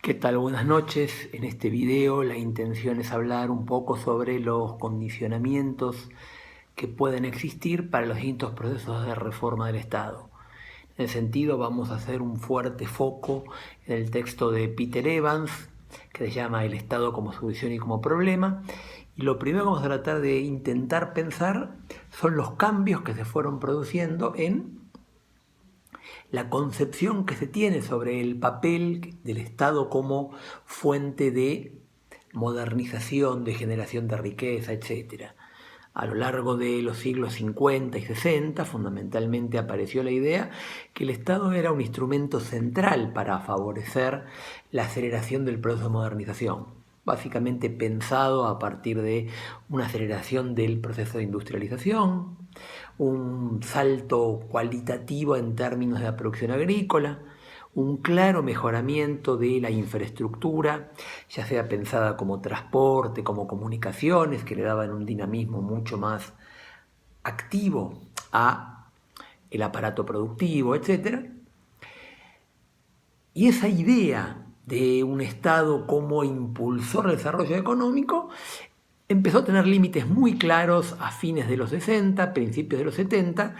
¿Qué tal? Buenas noches. En este video la intención es hablar un poco sobre los condicionamientos que pueden existir para los distintos procesos de reforma del Estado. En ese sentido vamos a hacer un fuerte foco en el texto de Peter Evans, que se llama El Estado como solución y como problema. Y lo primero que vamos a tratar de intentar pensar son los cambios que se fueron produciendo en la concepción que se tiene sobre el papel del Estado como fuente de modernización, de generación de riqueza, etc. A lo largo de los siglos 50 y 60, fundamentalmente apareció la idea que el Estado era un instrumento central para favorecer la aceleración del proceso de modernización, básicamente pensado a partir de una aceleración del proceso de industrialización, un salto cualitativo en términos de la producción agrícola, un claro mejoramiento de la infraestructura, ya sea pensada como transporte, como comunicaciones, que le daban un dinamismo mucho más activo a el aparato productivo, etc. Y esa idea de un Estado como impulsor del desarrollo económico empezó a tener límites muy claros a fines de los 60, principios de los 70,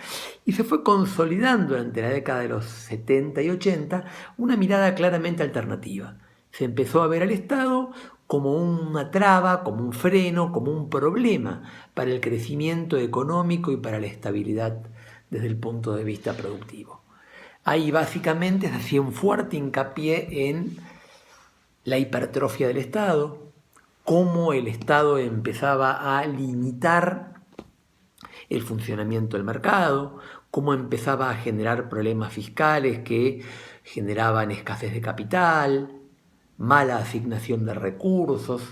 y se fue consolidando durante la década de los 70 y 80 una mirada claramente alternativa. Se empezó a ver al Estado como una traba, como un freno, como un problema para el crecimiento económico y para la estabilidad desde el punto de vista productivo. Ahí básicamente se hacía un fuerte hincapié en la hipertrofia del Estado, cómo el Estado empezaba a limitar el funcionamiento del mercado, cómo empezaba a generar problemas fiscales que generaban escasez de capital, mala asignación de recursos,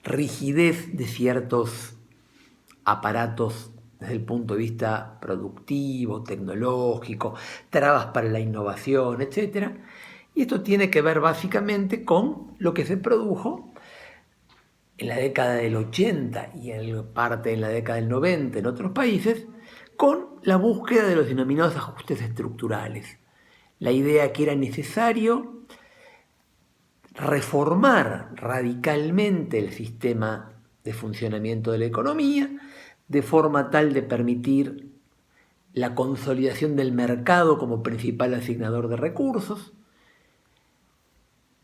rigidez de ciertos aparatos desde el punto de vista productivo, tecnológico, trabas para la innovación, etc. Y esto tiene que ver básicamente con lo que se produjo en la década del 80 y en parte en la década del 90 en otros países, con la búsqueda de los denominados ajustes estructurales. La idea que era necesario reformar radicalmente el sistema de funcionamiento de la economía, de forma tal de permitir la consolidación del mercado como principal asignador de recursos,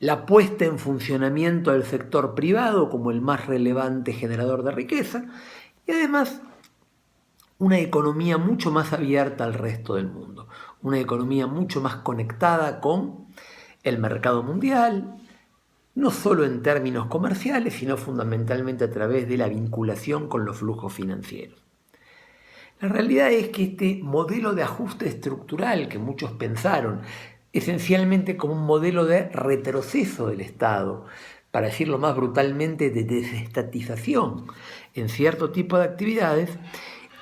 la puesta en funcionamiento del sector privado como el más relevante generador de riqueza y además una economía mucho más abierta al resto del mundo, una economía mucho más conectada con el mercado mundial, no solo en términos comerciales, sino fundamentalmente a través de la vinculación con los flujos financieros. La realidad es que este modelo de ajuste estructural que muchos pensaron esencialmente como un modelo de retroceso del Estado, para decirlo más brutalmente, de desestatización en cierto tipo de actividades,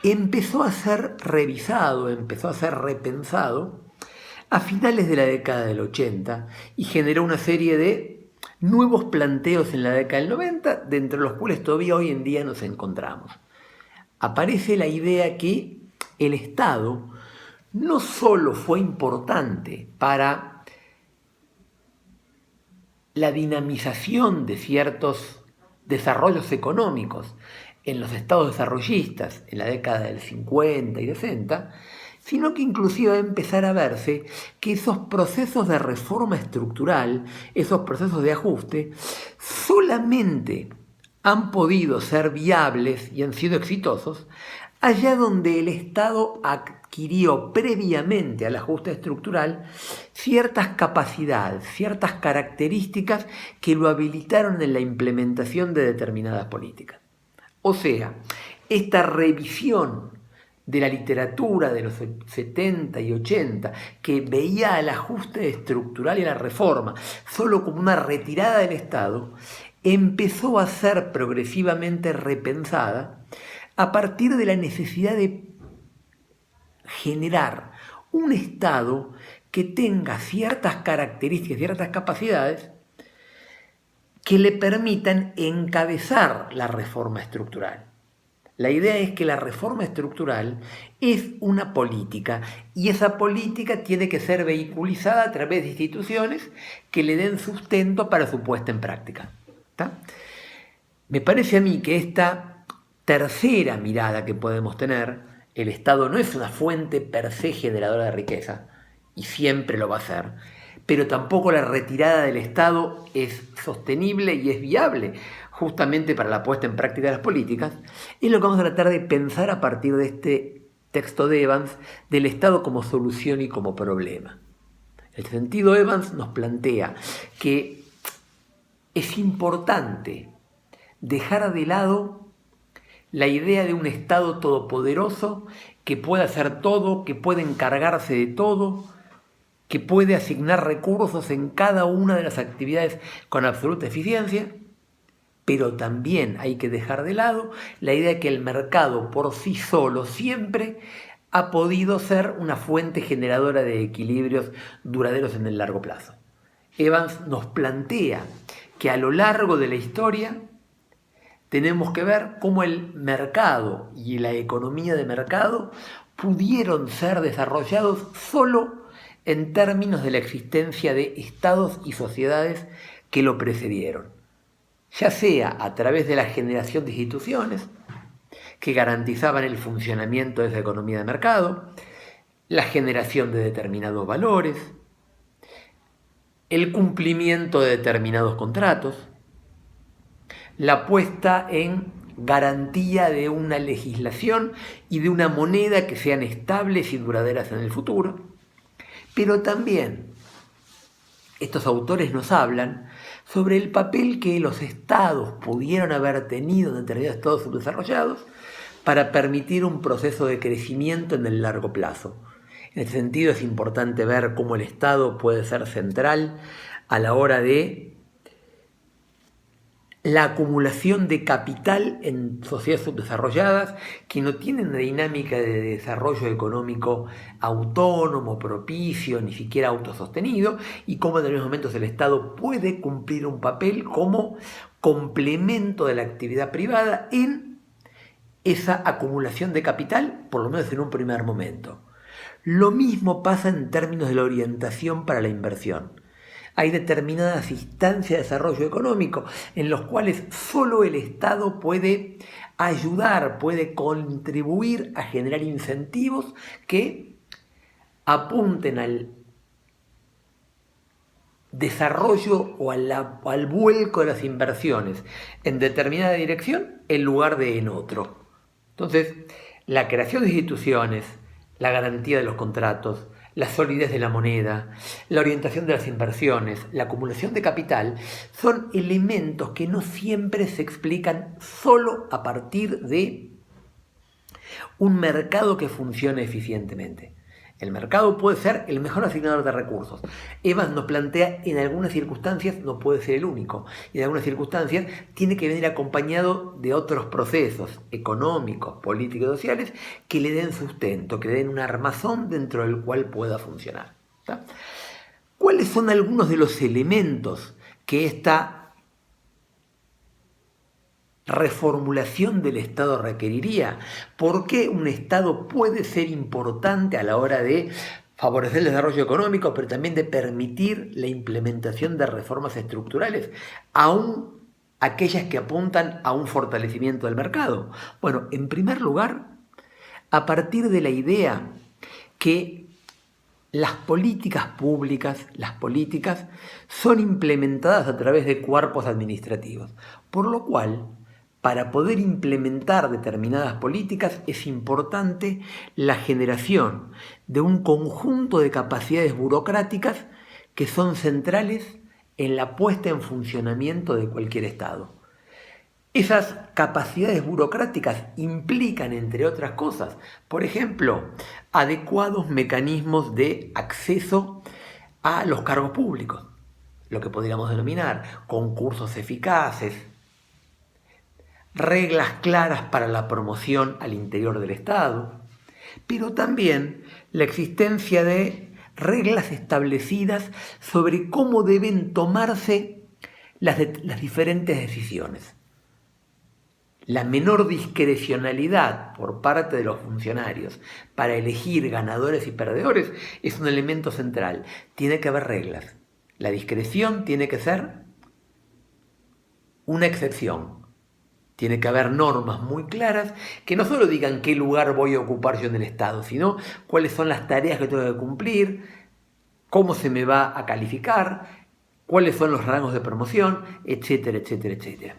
empezó a ser revisado, empezó a ser repensado a finales de la década del 80 y generó una serie de nuevos planteos en la década del 90, de entre los cuales todavía hoy en día nos encontramos. Aparece la idea que el Estado no solo fue importante para la dinamización de ciertos desarrollos económicos en los estados desarrollistas en la década del 50 y 60, sino que inclusive va a empezar a verse que esos procesos de reforma estructural, esos procesos de ajuste, solamente han podido ser viables y han sido exitosos allá donde el Estado adquirió previamente al ajuste estructural ciertas capacidades, ciertas características que lo habilitaron en la implementación de determinadas políticas. O sea, esta revisión de la literatura de los 70 y 80, que veía al ajuste estructural y a la reforma solo como una retirada del Estado, empezó a ser progresivamente repensada a partir de la necesidad de generar un Estado que tenga ciertas características, ciertas capacidades que le permitan encabezar la reforma estructural. La idea es que la reforma estructural es una política y esa política tiene que ser vehiculizada a través de instituciones que le den sustento para su puesta en práctica. ¿Está? Me parece a mí que esta tercera mirada que podemos tener, el Estado no es una fuente per se generadora de riqueza y siempre lo va a ser, pero tampoco la retirada del Estado es sostenible y es viable justamente para la puesta en práctica de las políticas, es lo que vamos a tratar de pensar a partir de este texto de Evans del Estado como solución y como problema. En este sentido, Evans nos plantea que es importante dejar de lado la idea de un Estado todopoderoso que puede hacer todo, que puede encargarse de todo, que puede asignar recursos en cada una de las actividades con absoluta eficiencia, pero también hay que dejar de lado la idea de que el mercado por sí solo siempre ha podido ser una fuente generadora de equilibrios duraderos en el largo plazo. Evans nos plantea que a lo largo de la historia tenemos que ver cómo el mercado y la economía de mercado pudieron ser desarrollados solo en términos de la existencia de estados y sociedades que lo precedieron, ya sea a través de la generación de instituciones que garantizaban el funcionamiento de esa economía de mercado, la generación de determinados valores, el cumplimiento de determinados contratos, la puesta en garantía de una legislación y de una moneda que sean estables y duraderas en el futuro. Pero también estos autores nos hablan sobre el papel que los estados pudieron haber tenido en determinados estados subdesarrollados para permitir un proceso de crecimiento en el largo plazo. En este sentido es importante ver cómo el Estado puede ser central a la hora de la acumulación de capital en sociedades subdesarrolladas que no tienen una dinámica de desarrollo económico autónomo, propicio, ni siquiera autosostenido, y cómo en algunos momentos el Estado puede cumplir un papel como complemento de la actividad privada en esa acumulación de capital, por lo menos en un primer momento. Lo mismo pasa en términos de la orientación para la inversión. Hay determinadas instancias de desarrollo económico en los cuales solo el Estado puede ayudar, puede contribuir a generar incentivos que apunten al desarrollo o al vuelco de las inversiones en determinada dirección en lugar de en otro. Entonces, la creación de instituciones, la garantía de los contratos, la solidez de la moneda, la orientación de las inversiones, la acumulación de capital, son elementos que no siempre se explican solo a partir de un mercado que funcione eficientemente. El mercado puede ser el mejor asignador de recursos. Evans nos plantea, en algunas circunstancias no puede ser el único. Y en algunas circunstancias tiene que venir acompañado de otros procesos económicos, políticos y sociales que le den sustento, que le den un armazón dentro del cual pueda funcionar. ¿Está? ¿Cuáles son algunos de los elementos que esta reformulación del Estado requeriría? ¿Por qué un Estado puede ser importante a la hora de favorecer el desarrollo económico, pero también de permitir la implementación de reformas estructurales, aún aquellas que apuntan a un fortalecimiento del mercado? Bueno, en primer lugar, a partir de la idea que las políticas públicas, las políticas, son implementadas a través de cuerpos administrativos, por lo cual, para poder implementar determinadas políticas es importante la generación de un conjunto de capacidades burocráticas que son centrales en la puesta en funcionamiento de cualquier Estado. Esas capacidades burocráticas implican, entre otras cosas, por ejemplo, adecuados mecanismos de acceso a los cargos públicos, lo que podríamos denominar concursos eficaces, reglas claras para la promoción al interior del Estado, pero también la existencia de reglas establecidas sobre cómo deben tomarse las diferentes decisiones. la menor discrecionalidad por parte de los funcionarios para elegir ganadores y perdedores es un elemento central. Tiene que haber reglas. La discreción tiene que ser una excepción. Tiene que haber normas muy claras que no solo digan qué lugar voy a ocupar yo en el Estado, sino cuáles son las tareas que tengo que cumplir, cómo se me va a calificar, cuáles son los rangos de promoción, etcétera, etcétera, etcétera.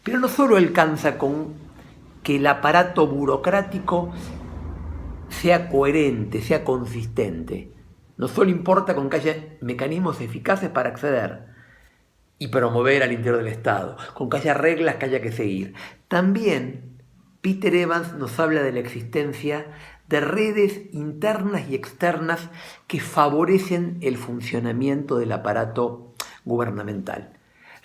Pero no solo alcanza con que el aparato burocrático sea coherente, sea consistente. No solo importa con que haya mecanismos eficaces para acceder y promover al interior del Estado, con que haya reglas que haya que seguir. También Peter Evans nos habla de la existencia de redes internas y externas que favorecen el funcionamiento del aparato gubernamental.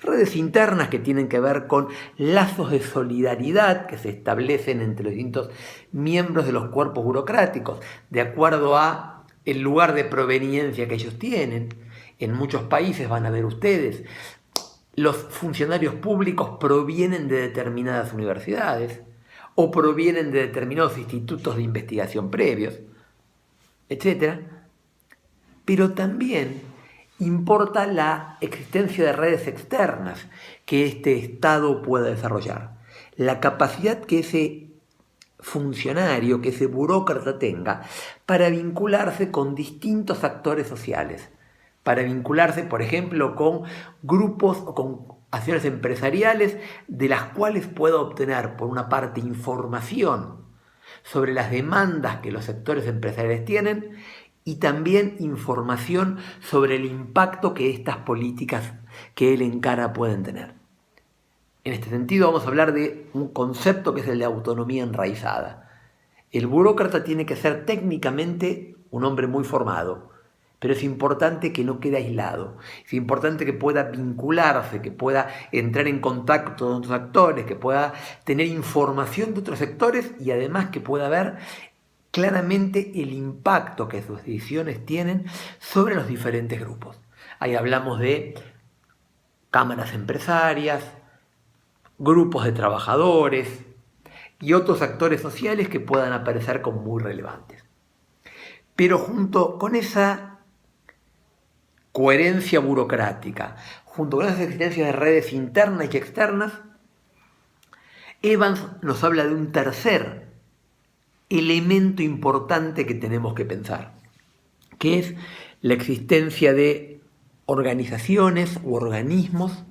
Redes internas que tienen que ver con lazos de solidaridad que se establecen entre los distintos miembros de los cuerpos burocráticos, de acuerdo a el lugar de proveniencia que ellos tienen. En muchos países van a ver ustedes, los funcionarios públicos provienen de determinadas universidades o provienen de determinados institutos de investigación previos, etc. Pero también importa la existencia de redes externas que este Estado pueda desarrollar. La capacidad que ese funcionario, que ese burócrata tenga para vincularse con distintos actores sociales, para vincularse, por ejemplo, con grupos o con acciones empresariales de las cuales pueda obtener, por una parte, información sobre las demandas que los sectores empresariales tienen y también información sobre el impacto que estas políticas que él encara pueden tener. En este sentido vamos a hablar de un concepto que es el de autonomía enraizada. El burócrata tiene que ser técnicamente un hombre muy formado, pero es importante que no quede aislado, es importante que pueda vincularse, que pueda entrar en contacto con otros actores, que pueda tener información de otros sectores y además que pueda ver claramente el impacto que sus decisiones tienen sobre los diferentes grupos. Ahí hablamos de cámaras empresarias, grupos de trabajadores y otros actores sociales que puedan aparecer como muy relevantes. Pero junto con esa coherencia burocrática, junto con esa existencia de redes internas y externas, Evans nos habla de un tercer elemento importante que tenemos que pensar, que es la existencia de organizaciones u organismos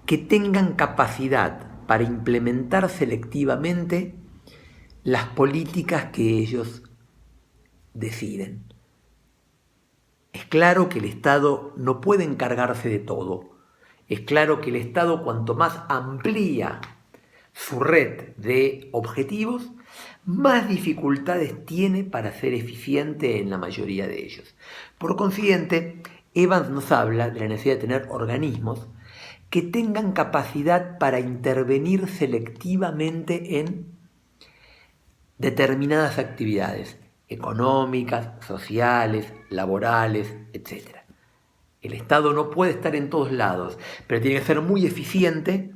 que tengan capacidad para implementar selectivamente las políticas que ellos deciden. Es claro que el Estado no puede encargarse de todo. Es claro que el Estado, cuanto más amplía su red de objetivos, más dificultades tiene para ser eficiente en la mayoría de ellos. Por consiguiente, Evans nos habla de la necesidad de tener organismos que tengan capacidad para intervenir selectivamente en determinadas actividades económicas, sociales, laborales, etc. El Estado no puede estar en todos lados, pero tiene que ser muy eficiente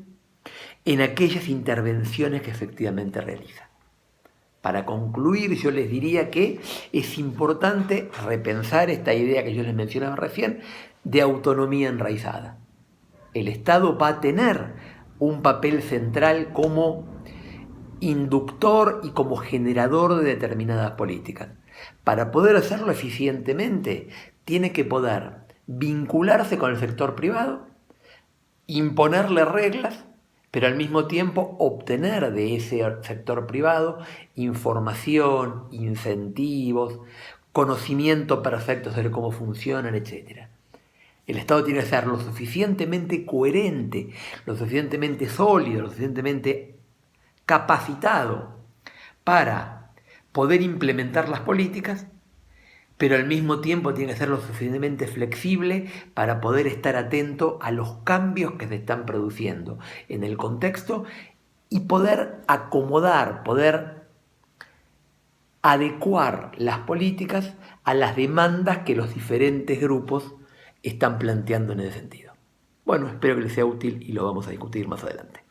en aquellas intervenciones que efectivamente realiza. Para concluir, yo les diría que es importante repensar esta idea que yo les mencionaba recién de autonomía enraizada. El Estado va a tener un papel central como inductor y como generador de determinadas políticas. Para poder hacerlo eficientemente, tiene que poder vincularse con el sector privado, imponerle reglas, pero al mismo tiempo obtener de ese sector privado información, incentivos, conocimiento perfecto sobre cómo funcionan, etc. El Estado tiene que ser lo suficientemente coherente, lo suficientemente sólido, lo suficientemente capacitado para poder implementar las políticas, pero al mismo tiempo tiene que ser lo suficientemente flexible para poder estar atento a los cambios que se están produciendo en el contexto y poder acomodar, poder adecuar las políticas a las demandas que los diferentes grupos están planteando en ese sentido. Bueno, espero que les sea útil y lo vamos a discutir más adelante.